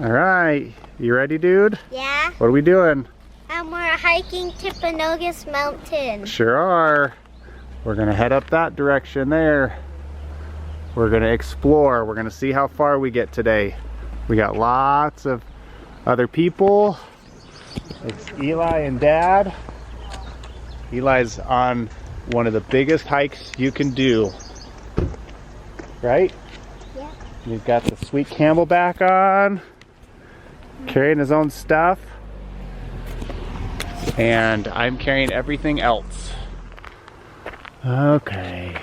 All right, you ready, dude? Yeah. What are we doing? We're hiking Timpanogos Mountain. Sure are. We're gonna head up that direction there. We're gonna explore. We're gonna see how far we get today. We got lots of other people. It's Eli and Dad. Eli's on one of the biggest hikes you can do. Right? Yeah. He's got the sweet camelback on, carrying his own stuff. And I'm carrying everything else. Okay.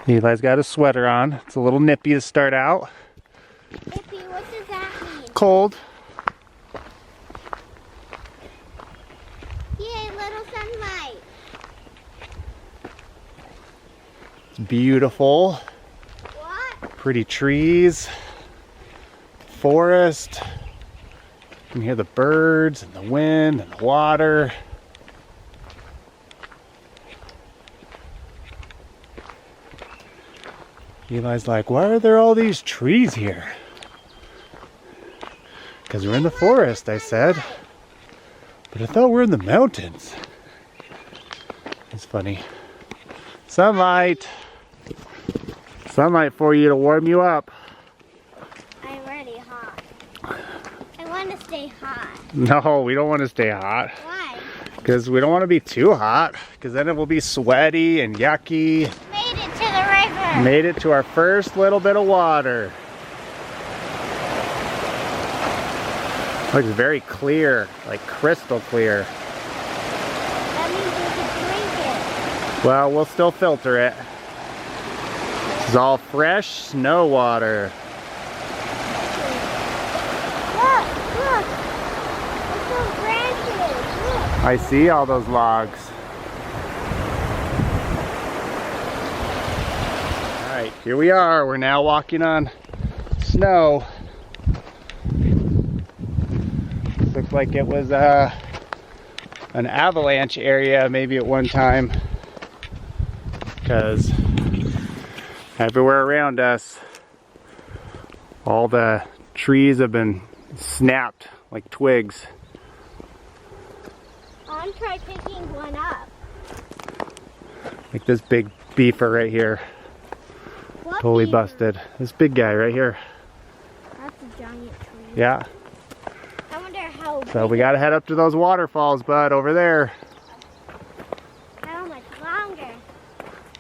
Eli's got a sweater on. It's a little nippy to start out. Nippy, what does that mean? Cold. Yay, little sunlight. It's beautiful. What? Pretty trees. Forest. You can hear the birds and the wind and the water. Eli's like, why are there all these trees here? Because we're in the forest, I said. But I thought we're in the mountains. It's funny. Sunlight. Sunlight for you to warm you up. I'm already hot. I want to stay hot. No, we don't want to stay hot. Why? Because we don't want to be too hot. Because then it will be sweaty and yucky. Made it to the river. Made it to our first little bit of water. Looks very clear, like crystal clear. That means we can drink it. Well, we'll still filter it. This is all fresh snow water. Look, look. Look those branches. Look. I see all those logs. All right, here we are. We're now walking on snow. Looks like it was an avalanche area maybe at one time, because everywhere around us all the trees have been snapped like twigs. I'm trying picking one up. Like this big beaver right here, What totally beaver? busted. This big guy right here. That's a giant tree. Yeah. I wonder how So we gotta head up to those waterfalls, bud, over there. how much longer.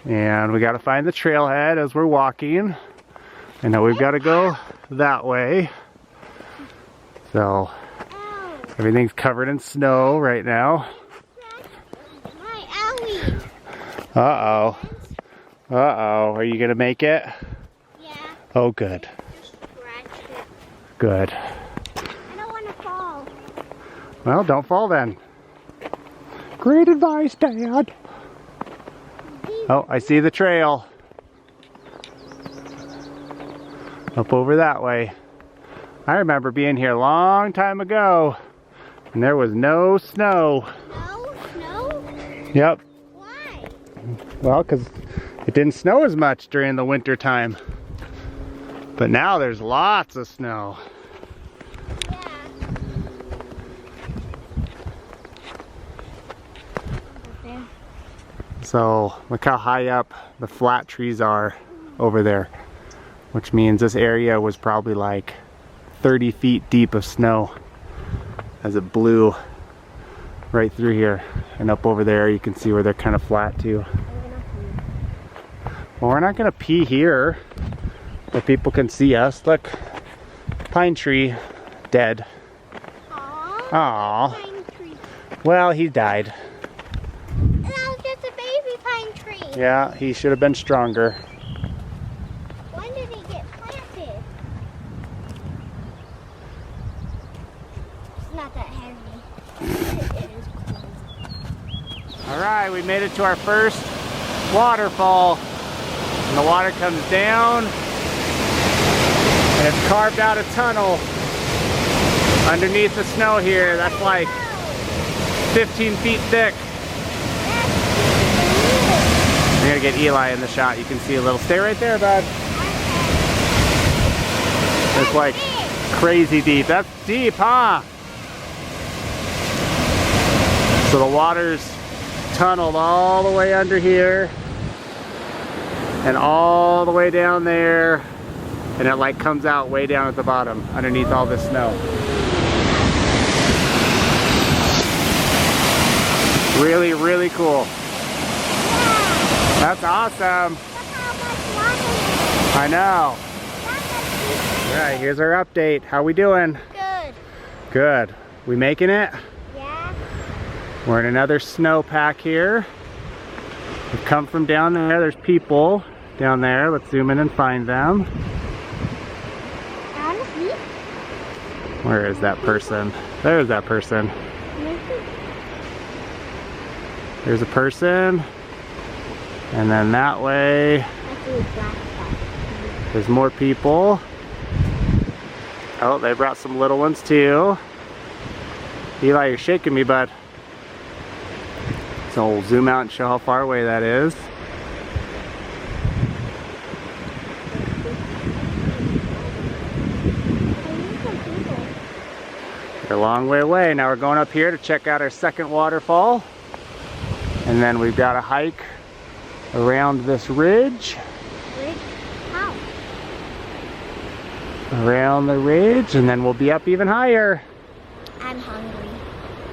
And we gotta find the trailhead as we're walking. And now we've gotta go that way. So Ow. everything's covered in snow right now. My owie. Uh-oh. Uh-oh. Are you gonna make it? Yeah. Oh, good. Just scratch it. Good. I don't want to fall. Well, don't fall then. Great advice, Dad. Oh, I see the trail. Up over that way. I remember being here a long time ago, and there was no snow. No snow? Yep. Why? Well, because it didn't snow as much during the winter time. But now there's lots of snow. Yeah. Okay. So look how high up the flat trees are over there, which means this area was probably like 30 feet deep of snow as it blew right through here. And up over there you can see where they're kind of flat too. Well, we're not gonna pee here where people can see us. Look, pine tree dead. Aww. Aww. Pine tree. Well, he died. That was just a baby pine tree. Yeah, he should have been stronger. When did he get planted? It's not that heavy. It is cool. All right, we made it to our first waterfall. And the water comes down and it's carved out a tunnel underneath the snow here. That's like 15 feet thick. I'm gonna get Eli in the shot. You can see a little. Stay right there, bud. It's like crazy deep. That's deep, huh? So the water's tunneled all the way under here and all the way down there, and it like comes out way down at the bottom underneath all this snow. Really, really cool. That's awesome. I know. All right, here's our update. How we doing? Good. Good. We making it? Yeah. We're in another snowpack here. We've come from down there. There's people down there. Let's zoom in and find them. Where is that person? There's that person. There's a person. And then that way, there's more people. Oh, they brought some little ones too. Eli, you're shaking me, bud. So we'll zoom out and show how far away that is. They're a long way away. Now we're going up here to check out our second waterfall. And then we've got a hike around this ridge. Ridge? How? Around the ridge, and then we'll be up even higher. I'm hungry.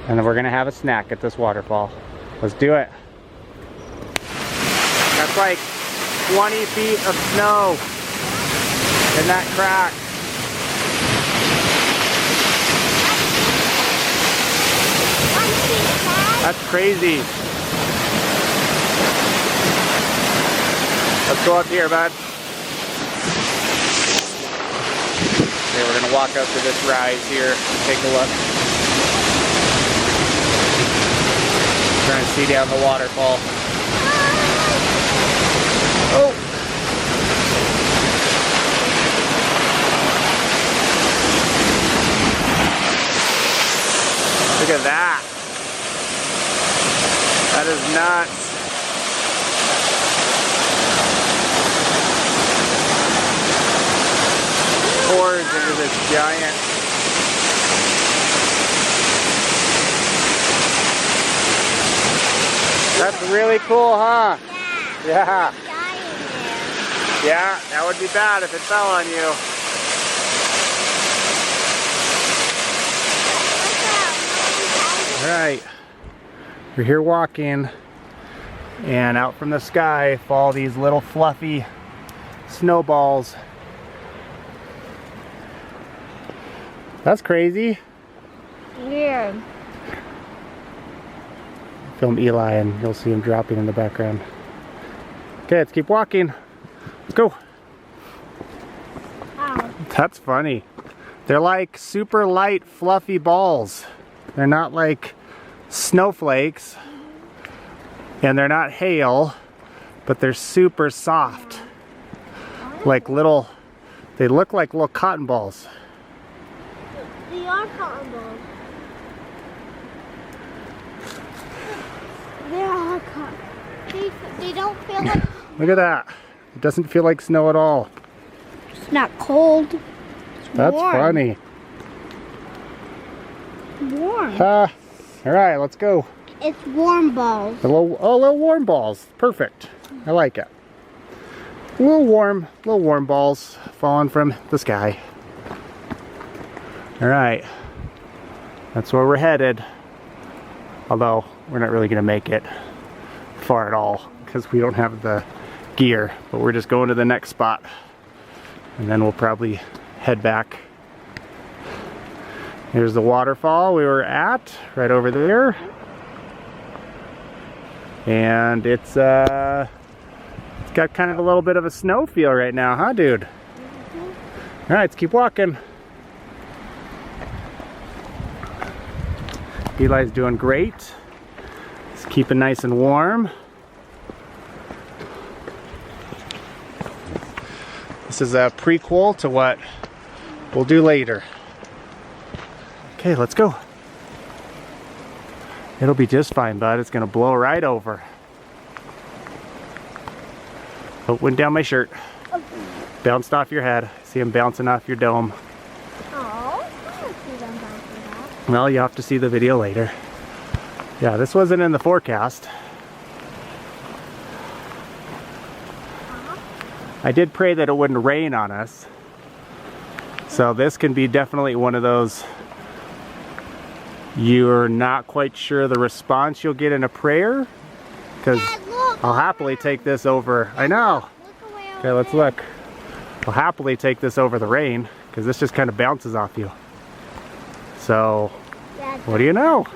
And then we're gonna have a snack at this waterfall. Let's do it. That's like 20 feet of snow in that crack. That's crazy. Let's go up here, bud. Okay, we're gonna walk up to this rise here and take a look. Trying to see down the waterfall. Oh! Look at that. That is nuts. Pours into this giant. That's really cool, huh? Yeah. Yeah. Yeah, that would be bad if it fell on you. All right, we're here walking, and out from the sky fall these little fluffy snowballs. That's crazy. Yeah. Film Eli and you'll see him dropping in the background. Okay, let's keep walking. Let's go. Wow. That's funny. They're like super light, fluffy balls. They're not like snowflakes, and they're not hail, but they're super soft. Like little, they look like little cotton balls. They are cotton balls. They are cotton. They don't feel like... Look at that. It doesn't feel like snow at all. It's not cold. It's That's warm. funny. Warm. All right, let's go. It's warm balls. Little warm balls. Perfect. I like it. Little warm balls falling from the sky. All right, that's where we're headed. Although we're not really gonna make it far at all because we don't have the gear, but we're just going to the next spot, and then we'll probably head back. Here's the waterfall we were at, right over there. And it's got kind of a little bit of a snow feel right now, huh, dude? All right, let's keep walking. Eli's doing great. He's keeping nice and warm. This is a prequel to what we'll do later. Okay, let's go. It'll be just fine, bud. It's gonna blow right over. Oh, went down my shirt. Bounced off your head. See him bouncing off your dome. Oh, I don't see them bouncing off. Well, you have to see the video later. Yeah, this wasn't in the forecast. I did pray that it wouldn't rain on us. So this can be definitely one of those you're not quite sure the response you'll get in a prayer. Because I'll happily take this over. I know. Okay, let's look. I'll happily take this over the rain because this just kind of bounces off you. So, what do you know?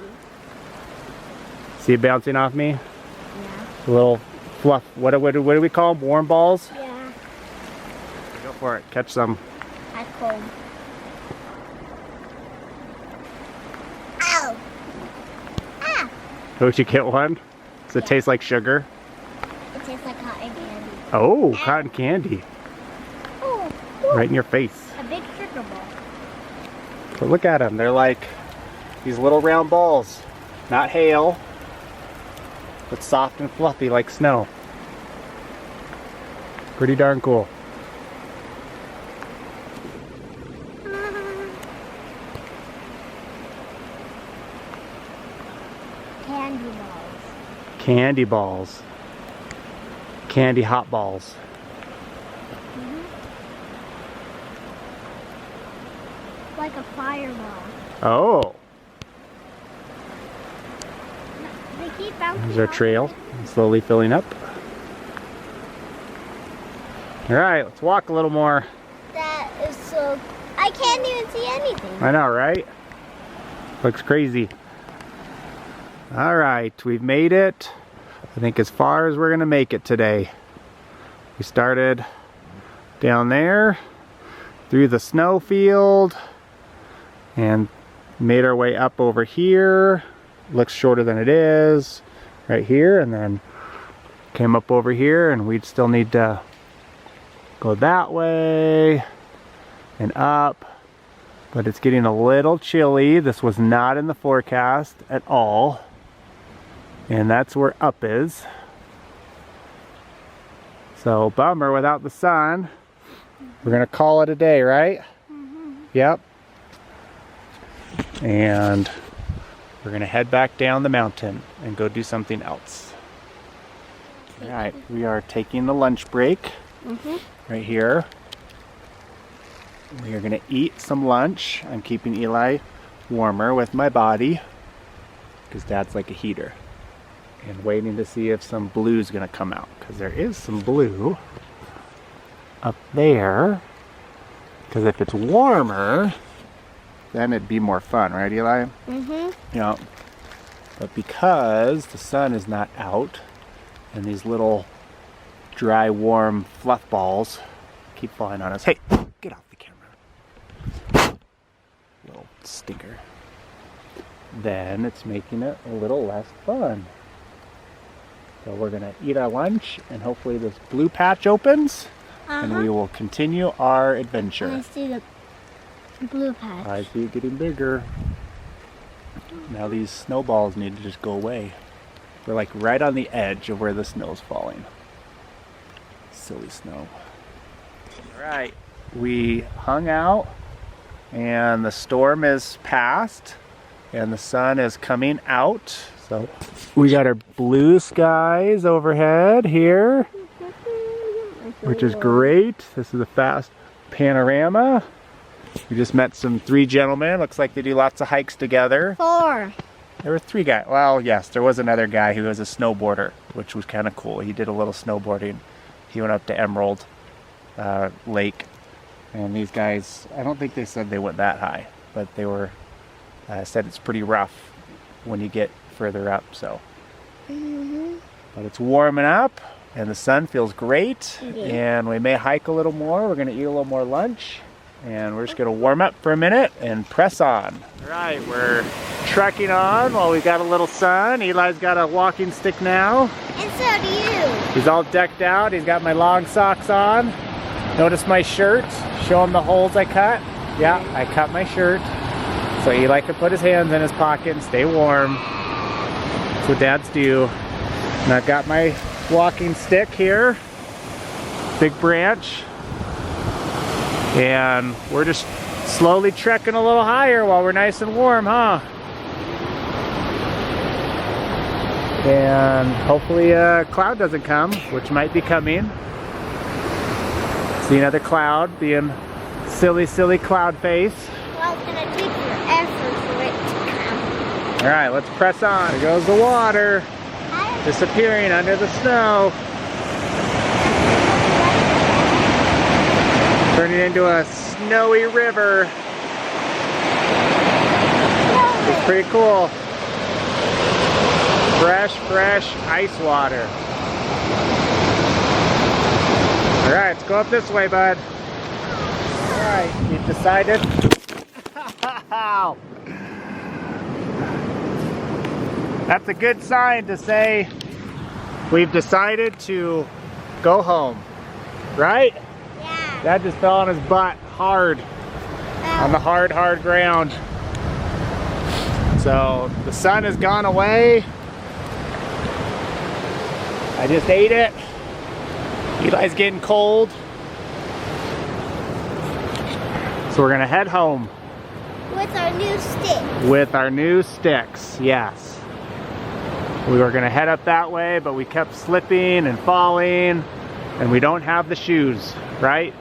See it bouncing off me? Yeah. A little fluff. What do we call them? Warm balls? Yeah. Go for it. Catch some. I cold. Ow! Ah! Don't you get one? Does it taste like sugar? It tastes like cotton candy. Oh, cotton candy. Oh, Right in your face. a big sugar ball. But look at them. They're like these little round balls. Not hail, but soft and fluffy like snow. Pretty darn cool. Candy balls. Candy balls. Candy hot balls. Like a fireball. Oh, They keep bouncing. there's our off trail. of it. Slowly filling up. All right, let's walk a little more. That is so. I can't even see anything. I know, right? Looks crazy. All right, we've made it. I think as far as we're gonna make it today. We started down there through the snow field and made our way up over here. Looks shorter than it is right here, and then came up over here, and we'd still need to go that way and up. But it's getting a little chilly. This was not in the forecast at all. And that's where up is. So bummer without the sun. We're gonna call it a day, right? Yep. And we're gonna head back down the mountain and go do something else. All right, we are taking the lunch break right here. We are gonna eat some lunch. I'm keeping Eli warmer with my body because Dad's like a heater. And waiting to see if some blue's gonna come out, because there is some blue up there. Because if it's warmer, then it'd be more fun, right, Eli? Yeah. But because the sun is not out, and these little dry, warm fluff balls keep falling on us. Hey, get off the camera. Little stinker. Then it's making it a little less fun. So we're gonna eat our lunch, and hopefully this blue patch opens, and we will continue our adventure. I see the blue patch. I see it getting bigger. Now these snowballs need to just go away. We're like right on the edge of where the snow's falling. Silly snow. All right, we hung out, and the storm is past, and the sun is coming out. So we got our blue skies overhead here, which is great. This is a fast panorama. We just met some 3 gentlemen. Looks like they do lots of hikes together. 4. There were 3 guys. Well, yes, there was another guy who was a snowboarder, which was kind of cool. He did a little snowboarding. He went up to Emerald Lake. And these guys, I don't think they said they went that high, but they were said it's pretty rough when you get further up. So, but it's warming up, and the sun feels great. And we may hike a little more. We're gonna eat a little more lunch, and we're just gonna warm up for a minute and press on. All right, we're trekking on while we've got a little sun. Eli's got a walking stick now. And so do you. He's all decked out. He's got my long socks on. Notice my shirt. Show him the holes I cut. Yeah, I cut my shirt. So Eli can put his hands in his pocket and stay warm. That's what dads do. And I've got my walking stick here. Big branch. And we're just slowly trekking a little higher while we're nice and warm, huh? And hopefully a cloud doesn't come, which might be coming. See another cloud being silly, silly cloud face. Well, it's gonna take forever for it to come. All right, let's press on. There goes the water, disappearing under the snow. Turning into a snowy river. It's pretty cool. Fresh ice water. All right, let's go up this way, bud. All right, we've decided. That's a good sign to say we've decided to go home, right? Yeah. Dad just fell on his butt hard on the hard ground. So the sun has gone away. I just ate it. Eli's getting cold. So we're gonna head home. With our new stick. With our new sticks, yes. We were gonna head up that way, but we kept slipping and falling, and we don't have the shoes, right?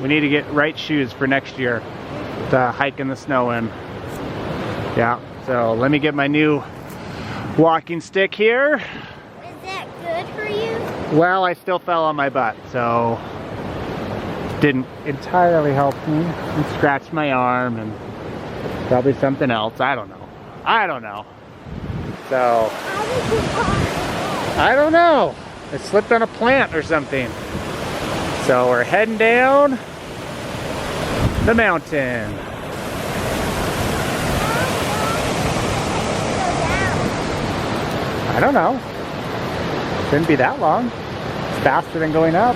We need to get right shoes for next year to hike in the snow in. Yeah, so let me get my new walking stick here. Is that good for you? Well, I still fell on my butt, so didn't entirely help me. And scratched my arm and probably something else. I don't know. So, I don't know. It slipped on a plant or something. So we're heading down the mountain. I don't know. Shouldn't be that long. It's faster than going up.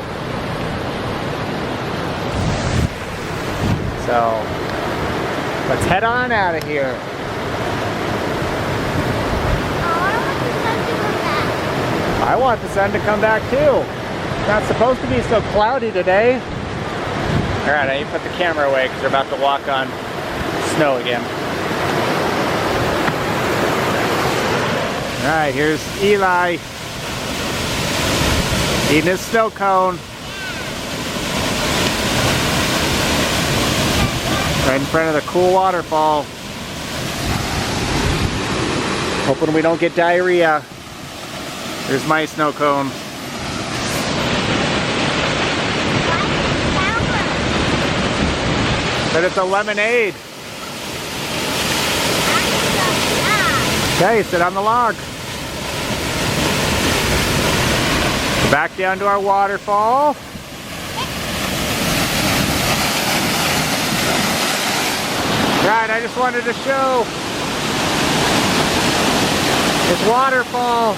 So let's head on out of here. I want the sun to come back too. It's not supposed to be so cloudy today. All right, I need to put the camera away because we're about to walk on snow again. All right, here's Eli eating his snow cone. Right in front of the cool waterfall. Hoping we don't get diarrhea. Here's my snow cone. But it's a lemonade. Okay, sit on the log. Back down to our waterfall. Right, I just wanted to show this waterfall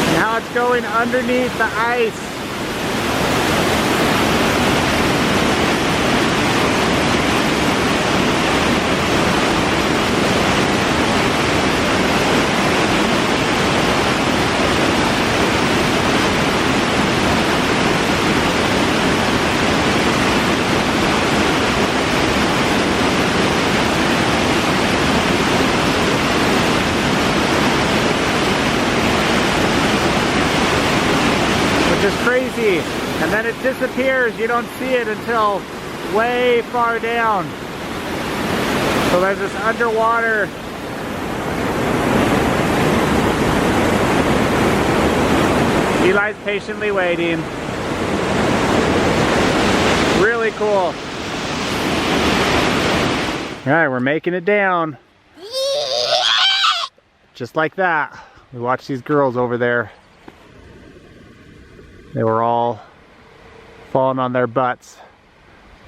and how it's going underneath the ice. Which is crazy, and then it disappears. You don't see it until way far down. So there's this underwater Eli's patiently waiting. Really cool. All right, we're making it down. Just like that. We watched these girls over there. They were all falling on their butts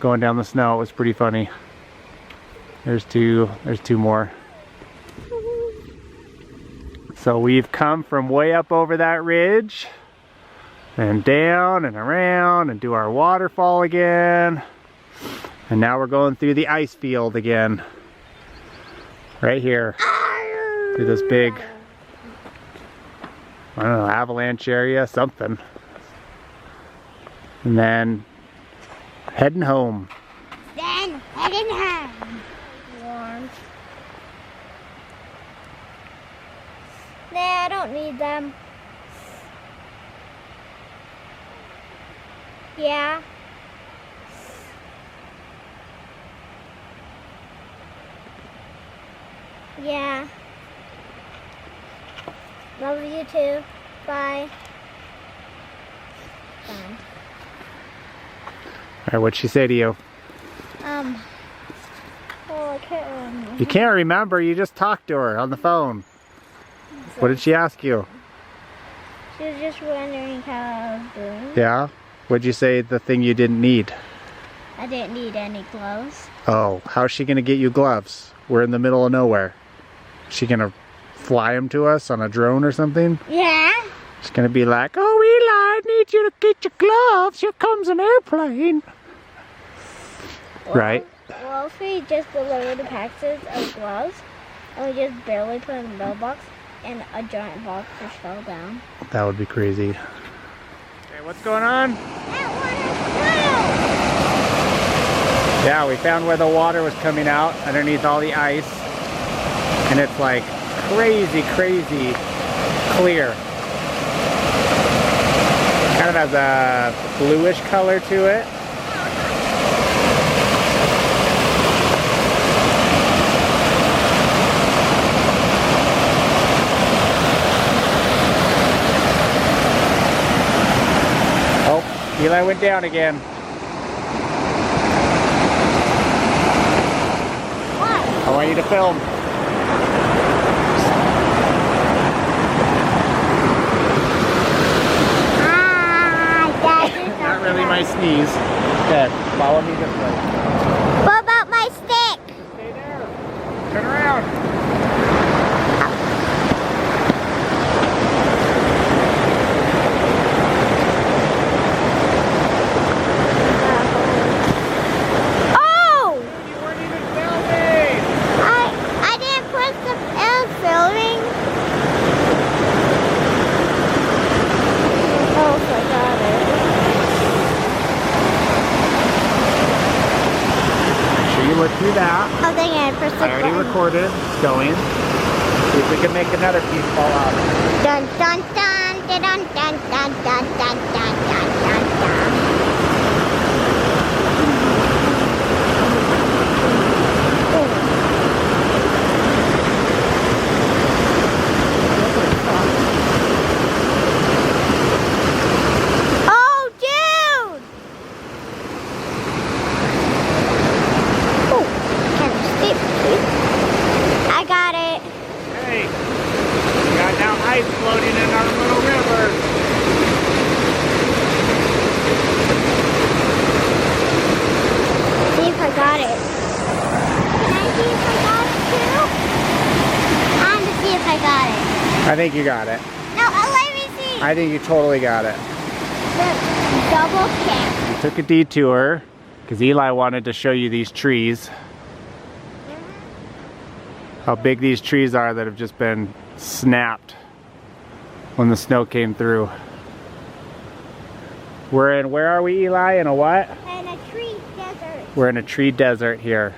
going down the snow. It was pretty funny. There's two more. So we've come from way up over that ridge and down and around and do our waterfall again. And now we're going through the ice field again. Right here. Through this big, I don't know, avalanche area, something. And then heading home. Then heading home. Warm. Nah, I don't need them. Yeah. Yeah. Love you too. Bye. Bye. Alright, what'd she say to you? Oh, I can't remember. You can't remember, you just talked to her on the phone. What did she ask you? She was just wondering how I was doing. Yeah? What'd you say the thing you didn't need? I didn't need any gloves. Oh, how's she gonna get you gloves? We're in the middle of nowhere. Is she gonna fly them to us on a drone or something? Yeah. She's gonna be like, oh Eli, I need you to get your gloves. Here comes an airplane. Right? Well, if we just delivered the packages of gloves, and we just barely put in the mailbox, and a giant box just fell down. That would be crazy. Okay, what's going on? Yeah, we found where the water was coming out underneath all the ice. And it's like crazy, crazy clear. Kind of has a bluish color to it. Oh, Eli went down again. What? I want you to film. Not really my sneeze. Okay, follow me this way. What about my stick? Stay there. Turn around. Oh! You weren't even filming. I didn't put the filming. Oh, I got it. Make sure you look through that. Oh, dang it, I pressed the I already button. recorded it. It's going. See if we can make another piece fall out. Dun dun dun dun dun dun dun dun dun dun dun dun. Oh, dude! Oh, kind of steep. I got it. Hey, we got now ice floating in our little river. See if I got it. Can I see if I got it too? I want to see if I got it. I think you got it. No, let me see. I think you totally got it. Double check. We took a detour because Eli wanted to show you these trees. How big these trees are that have just been snapped when the snow came through. We're in, where are we, Eli? In a what? And a tree desert. We're in a tree desert here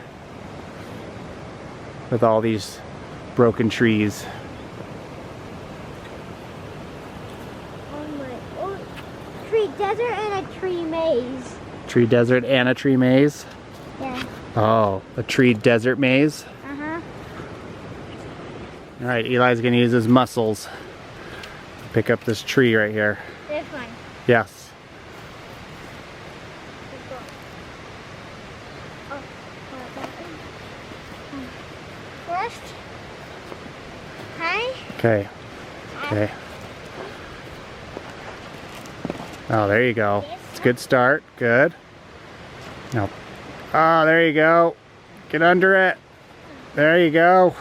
with all these broken trees. Oh my, oh, tree desert and a tree maze. Tree desert and a tree maze? Yeah. Oh, a tree desert maze? Uh-huh. Alright, Eli's gonna use his muscles to pick up this tree right here. This one. Yes. Oh, first. Hi. Okay. Okay. Oh, there you go. It's a good start. Good. Now, oh, there you go. Get under it. There you go.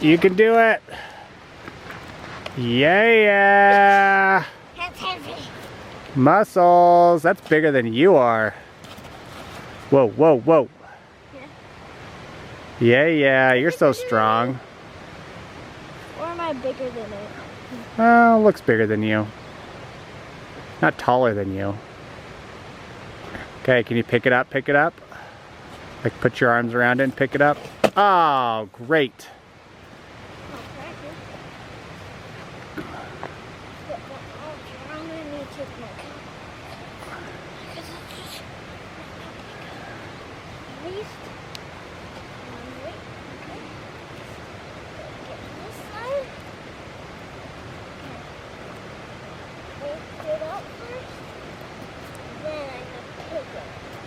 You can do it. Yeah. That's heavy. Muscles. That's bigger than you are. Whoa, whoa, whoa. Yeah. You're so strong. Or am I bigger than it? Oh, looks bigger than you. Not taller than you. Okay, can you pick it up? Pick it up. Like put your arms around it and pick it up. Oh, great.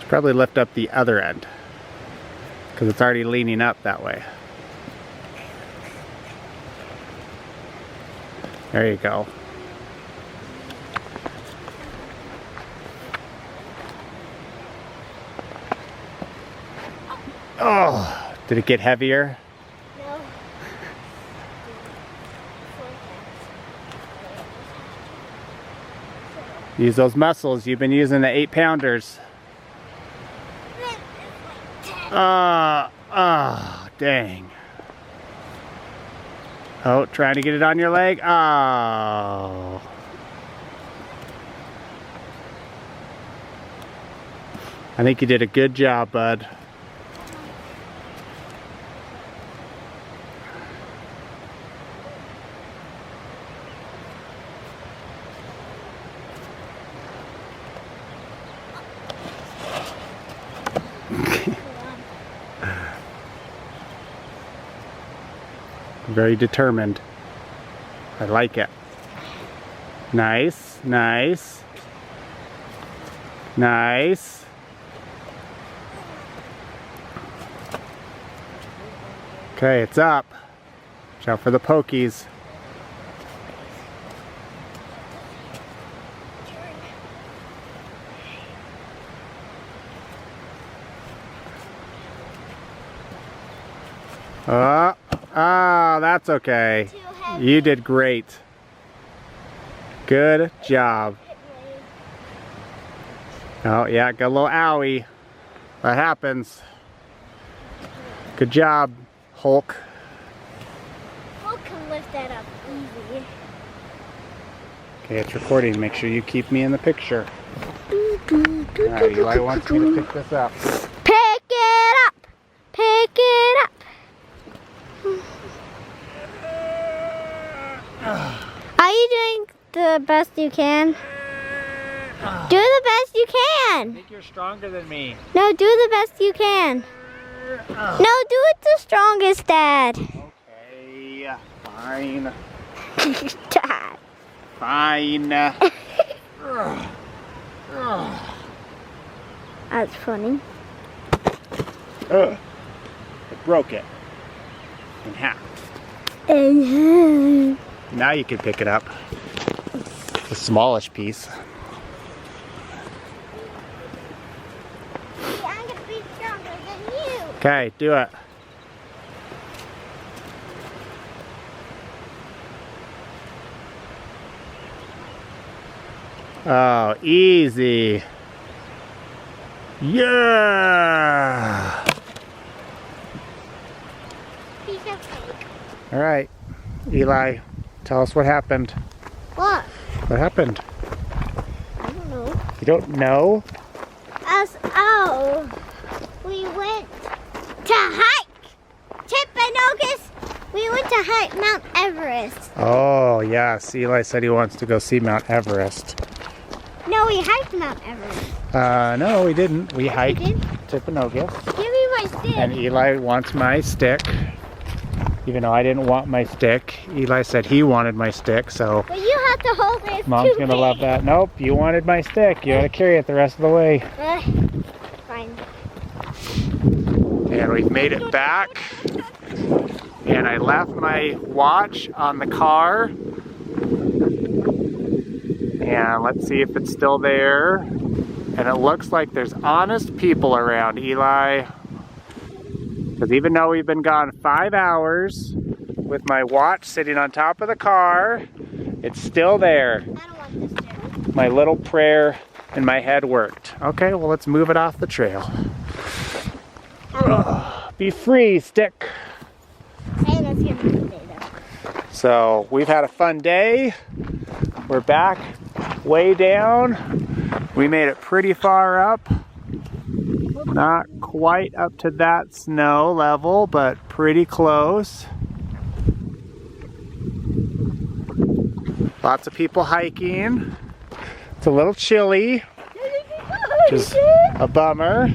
Probably lift up the other end because it's already leaning up that way. There you go. Oh, did it get heavier? No. Use those muscles. You've been using the 8-pounders. Dang. Oh, trying to get it on your leg. Oh. I think you did a good job, bud. Very determined. I like it. Nice, nice, nice. Okay, it's up. Watch out for the pokies. That's okay. You did great. Good job. Oh yeah, got a little owie. That happens. Good job, Hulk. Hulk can lift that up easy. Okay, it's recording. Make sure you keep me in the picture. Alright, Eli wants me to pick this up. Pick it up! Pick it up! Are you doing the best you can? Do the best you I can! think you're stronger than me. No, do the best you can. No, do it the strongest, Dad. Okay, fine. Dad. Fine. That's funny. I broke it in half. Now you can pick it up. The smallish piece. I'm gonna be stronger than you. Okay, do it. Oh, easy. Yeah. Piece of cake. All right, Eli, tell us what happened. What? What happened? I don't know. You don't know? We went to hike Timpanogos. We went to hike Mount Everest. Oh, yes. Eli said he wants to go see Mount Everest. No, we hiked Mount Everest. No, we didn't. We hiked did? Timpanogos. Give me my stick. And Eli wants my stick. Even though I didn't want my stick. Eli said he wanted my stick, so But you have to hold it. It's Mom's too gonna big. love that. Nope, you wanted my stick. You gotta carry it the rest of the way. Fine. And we've made it back. And I left my watch on the car. And let's see if it's still there. And it looks like there's honest people around, Eli. Because even though we've been gone 5 hours with my watch sitting on top of the car, it's still there. I don't want this stick. My little prayer in my head worked. Okay, well, let's move it off the trail. Be free, stick. Hey, let's get my potato. So we've had a fun day. We're back way down. We made it pretty far up. Not quite up to that snow level, but pretty close. Lots of people hiking. It's a little chilly, which is a bummer.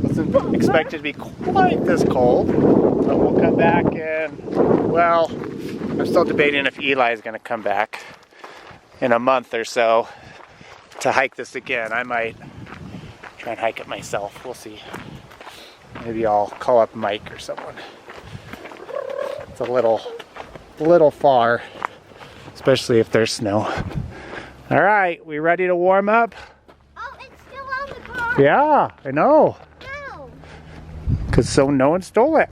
Wasn't expected to be quite this cold, but we'll come back and, well, I'm still debating if Eli is going to come back in a month or so to hike this again. I might try and hike it myself. We'll see. Maybe I'll call up Mike or someone. It's a little far, especially if there's snow. All right, we ready to warm up? Oh, it's still on the car. Yeah, I know. No. Because no one stole it.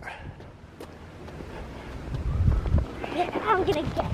I'm gonna get